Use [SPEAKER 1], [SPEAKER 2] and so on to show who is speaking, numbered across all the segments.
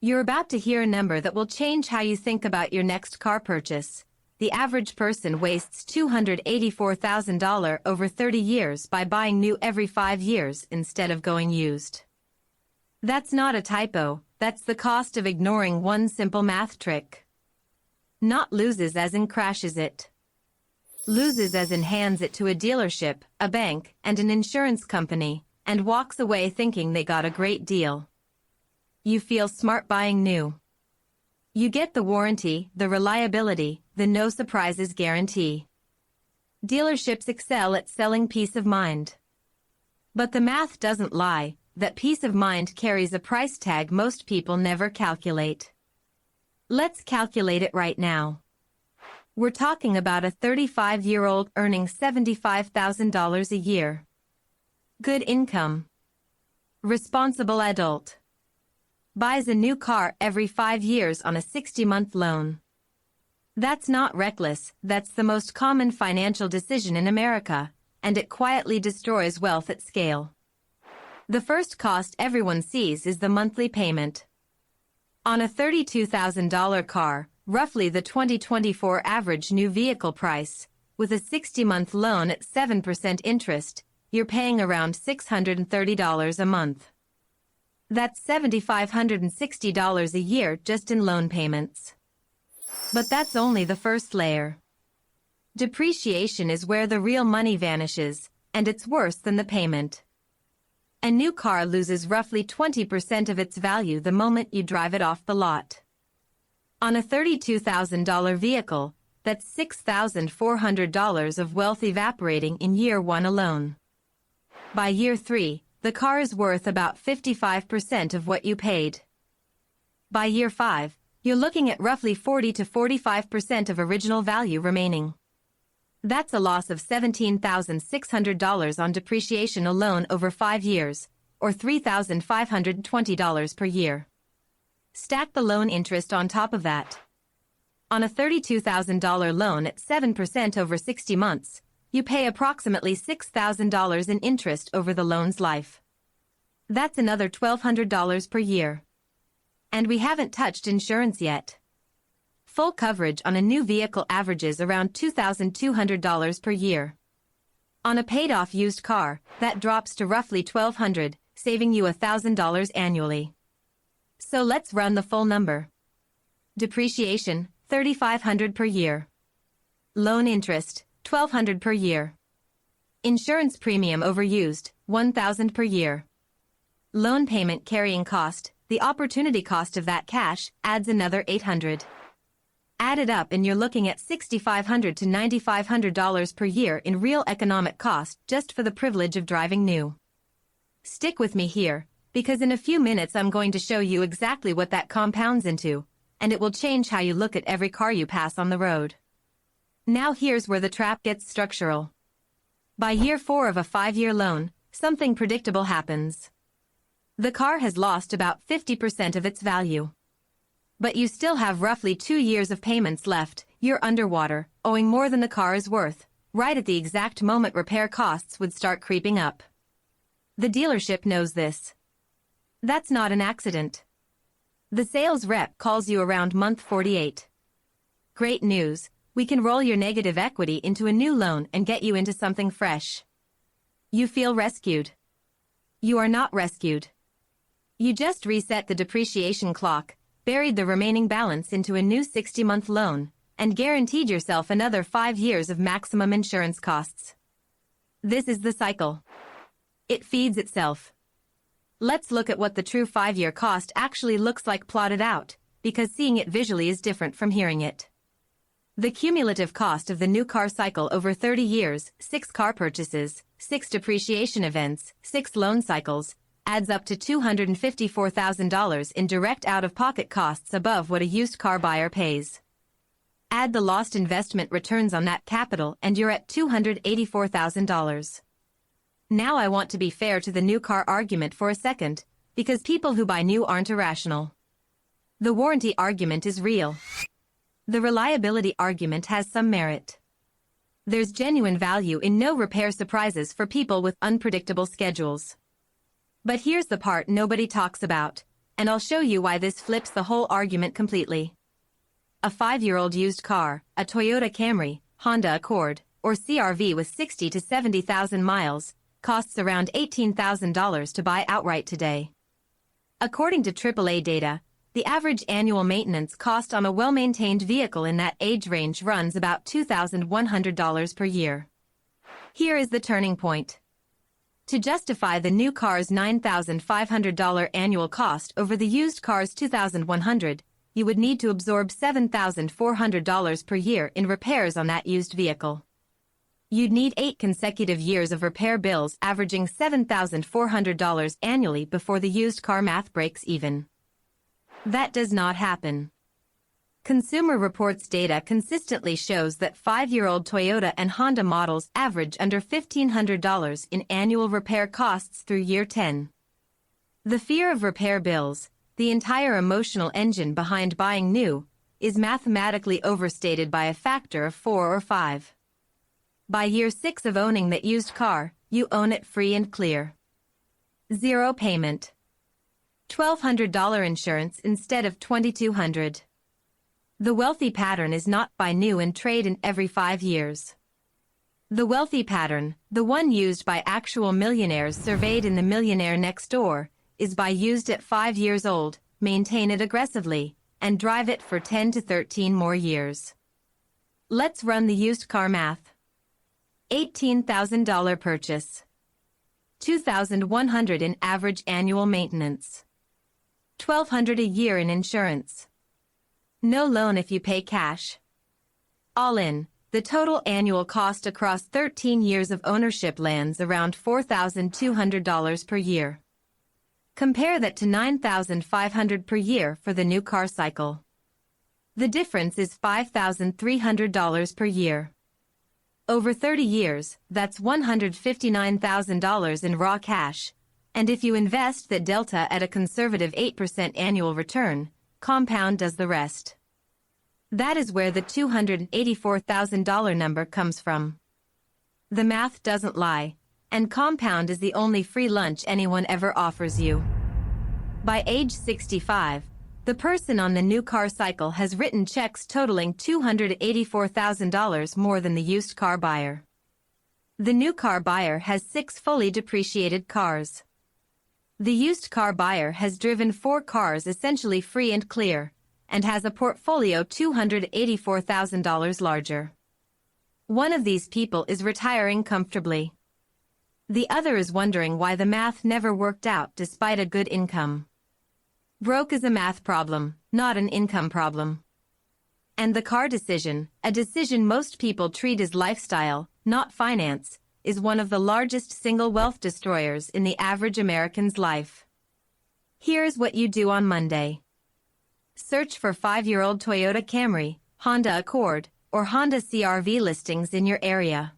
[SPEAKER 1] You're about to hear a number that will change how you think about your next car purchase. The average person wastes $284,000 over 30 years by buying new every 5 years instead of going used. That's not a typo, that's the cost of ignoring one simple math trick. Not loses as in crashes it. Loses as in hands it to a dealership, a bank, and an insurance company, and walks away thinking they got a great deal. You feel smart buying new. You get the warranty, the reliability, the no surprises guarantee. Dealerships excel at selling peace of mind. But the math doesn't lie, that peace of mind carries a price tag most people never calculate. Let's calculate it right now. We're talking about a 35-year-old earning $75,000 a year. Good income. Responsible adult. Buys a new car every 5 years on a 60-month loan. That's not reckless, that's the most common financial decision in America, and it quietly destroys wealth at scale. The first cost everyone sees is the monthly payment. On a $32,000 car, roughly the 2024 average new vehicle price, with a 60-month loan at 7% interest, you're paying around $630 a month. That's $7,560 a year just in loan payments. But that's only the first layer. Depreciation is where the real money vanishes, and it's worse than the payment. A new car loses roughly 20% of its value the moment you drive it off the lot. On a $32,000 vehicle, that's $6,400 of wealth evaporating in year 1 alone. By year 3, the car is worth about 55% of what you paid. By year 5, you're looking at roughly 40 to 45% of original value remaining. That's a loss of $17,600 on depreciation alone over 5 years, or $3,520 per year. Stack the loan interest on top of that. On a $32,000 loan at 7% over 60 months, you pay approximately $6,000 in interest over the loan's life. That's another $1,200 per year. And we haven't touched insurance yet. Full coverage on a new vehicle averages around $2,200 per year. On a paid-off used car, that drops to roughly $1,200, saving you $1,000 annually. So let's run the full number. Depreciation, $3,500 per year. Loan interest, $1,200 per year. Insurance premium overused, $1,000 per year. Loan payment carrying cost, the opportunity cost of that cash, adds another $800. Add it up and you're looking at $6,500 to $9,500 per year in real economic cost just for the privilege of driving new. Stick with me here, because in a few minutes I'm going to show you exactly what that compounds into, and it will change how you look at every car you pass on the road. Now here's where the trap gets structural. By year 4 of a 5-year loan, something predictable happens. The car has lost about 50% of its value. But you still have roughly 2 years of payments left, you're underwater, owing more than the car is worth, right at the exact moment repair costs would start creeping up. The dealership knows this. That's not an accident. The sales rep calls you around month 48. Great news, we can roll your negative equity into a new loan and get you into something fresh. You feel rescued. You are not rescued. You just reset the depreciation clock, buried the remaining balance into a new 60-month loan, and guaranteed yourself another 5 years of maximum insurance costs. This is the cycle. It feeds itself. Let's look at what the true 5-year cost actually looks like plotted out, because seeing it visually is different from hearing it. The cumulative cost of the new car cycle over 30 years, 6 car purchases, 6 depreciation events, 6 loan cycles, adds up to $254,000 in direct out-of-pocket costs above what a used car buyer pays. Add the lost investment returns on that capital and you're at $284,000. Now I want to be fair to the new car argument for a second, because people who buy new aren't irrational. The warranty argument is real. The reliability argument has some merit. There's genuine value in no repair surprises for people with unpredictable schedules. But here's the part nobody talks about, and I'll show you why this flips the whole argument completely. A 5-year-old used car, a Toyota Camry, Honda Accord, or CR-V with 60 to 70,000 miles, costs around $18,000 to buy outright today. According to AAA data, the average annual maintenance cost on a well-maintained vehicle in that age range runs about $2,100 per year. Here is the turning point. To justify the new car's $9,500 annual cost over the used car's $2,100, you would need to absorb $7,400 per year in repairs on that used vehicle. You'd need 8 consecutive years of repair bills averaging $7,400 annually before the used car math breaks even. That does not happen. Consumer Reports data consistently shows that 5-year-old Toyota and Honda models average under $1,500 in annual repair costs through year 10. The fear of repair bills, the entire emotional engine behind buying new, is mathematically overstated by a factor of 4 or 5. By year 6 of owning that used car, you own it free and clear. Zero payment. $1,200 insurance instead of $2,200. The wealthy pattern is not buy new and trade in every 5 years. The wealthy pattern, the one used by actual millionaires surveyed in the Millionaire Next Door, is buy used at 5 years old, maintain it aggressively, and drive it for 10 to 13 more years. Let's run the used car math. $18,000 purchase. $2,100 in average annual maintenance. $1,200 a year in insurance. No loan if you pay cash. All in, the total annual cost across 13 years of ownership lands around $4,200 per year. Compare that to $9,500 per year for the new car cycle. The difference is $5,300 per year. Over 30 years, that's $159,000 in raw cash, and if you invest that delta at a conservative 8% annual return, compound does the rest. That is where the $284,000 number comes from. The math doesn't lie, and compound is the only free lunch anyone ever offers you. By age 65, the person on the new car cycle has written checks totaling $284,000 more than the used car buyer. The new car buyer has 6 fully depreciated cars. The used car buyer has driven 4 cars essentially free and clear, and has a portfolio $284,000 larger. One of these people is retiring comfortably. The other is wondering why the math never worked out despite a good income. Broke is a math problem, not an income problem. And the car decision, a decision most people treat as lifestyle, not finance, is one of the largest single wealth destroyers in the average American's life. Here's what you do on Monday. Search for 5-year-old Toyota Camry, Honda Accord, or Honda CR-V listings in your area.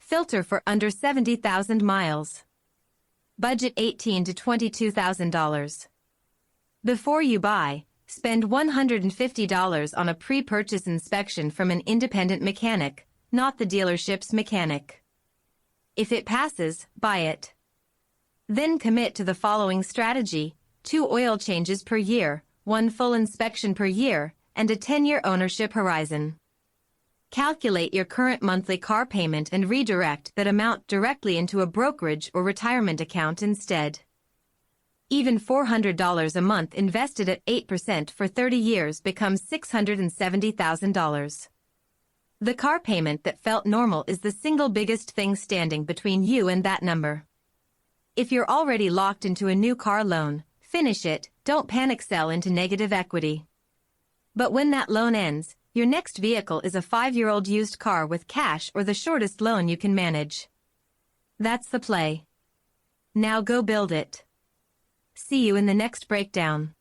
[SPEAKER 1] Filter for under 70,000 miles. Budget $18,000 to $22,000. Before you buy, spend $150 on a pre-purchase inspection from an independent mechanic, not the dealership's mechanic. If it passes, buy it. Then commit to the following strategy: 2 oil changes per year, 1 full inspection per year, and a 10-year ownership horizon. Calculate your current monthly car payment and redirect that amount directly into a brokerage or retirement account instead. Even $400 a month invested at 8% for 30 years becomes $670,000. The car payment that felt normal is the single biggest thing standing between you and that number. If you're already locked into a new car loan, finish it, don't panic sell into negative equity. But when that loan ends, your next vehicle is a 5-year-old used car with cash or the shortest loan you can manage. That's the play. Now go build it. See you in the next breakdown.